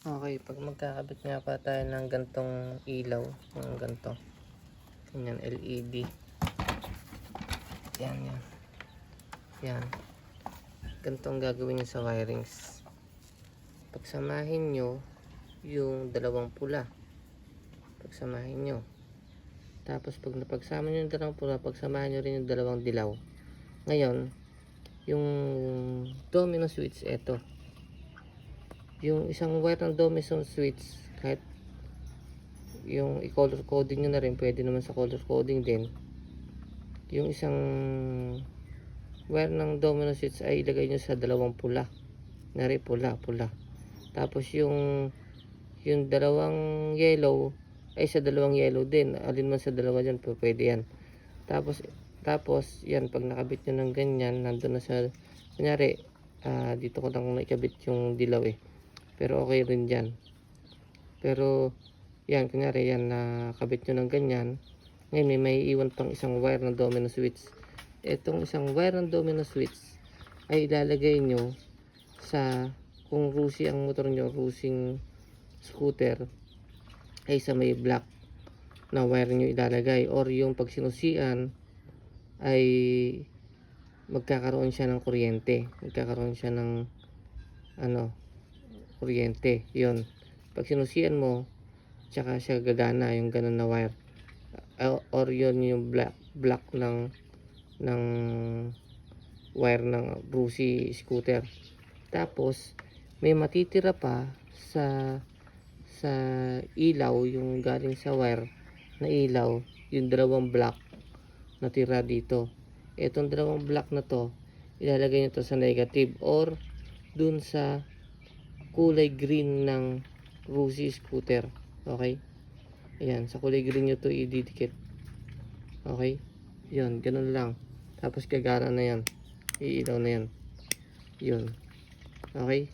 Okay, pag magkakabit nga pa tayo ng gantong ilaw, ng ganto, ganyan, LED. Yan, yan. Yan. Gantong gagawin nyo sa wirings. Pagsamahin nyo yung dalawang pula. Pagsamahin nyo. Tapos pag napagsama nyo yung dalawang pula, pagsamahin nyo rin yung dalawang dilaw. Ngayon, yung domino switch, eto. Yung isang wire ng domino switch, kahit yung i-color coding nyo na rin, pwede naman sa color coding din. Yung isang wire ng domino switch ay ilagay nyo sa dalawang pula. Nari, pula. Tapos yung dalawang yellow ay sa dalawang yellow din. Alin man sa dalawa dyan, pwede yan. Tapos yan, pag nakabit nyo ng ganyan, nandun na sa, kunyari, dito ko lang naikabit yung dilaw eh. Pero okay rin dyan. Pero, yan, kunyari, yan, nakabit nyo ng ganyan. Ngayon, may iwan pang isang wire ng domino switch. Itong isang wire ng domino switch ay ilalagay nyo sa, kung Rusi ang motor nyo, Rusing scooter, ay sa may black na wire nyo ilalagay. Or yung pag sinusian, ay magkakaroon siya ng kuryente. Magkakaroon siya ng, kuryente. Yun. Pag sinusian mo, tsaka siya gagana yung ganun na wire. Or yun yung black ng wire ng Rusi scooter. Tapos may matitira pa sa ilaw, yung galing sa wire na ilaw, yung dalawang black na tira dito. Etong dalawang black na to, ilalagay nyo to sa negative or dun sa kulay green ng Rusi scooter. Okay? Ayan, sa kulay green nyo to ididikit. Okay? Yun, ganun lang. Tapos gagana na yan. Iilaw na yan. Yun. Okay?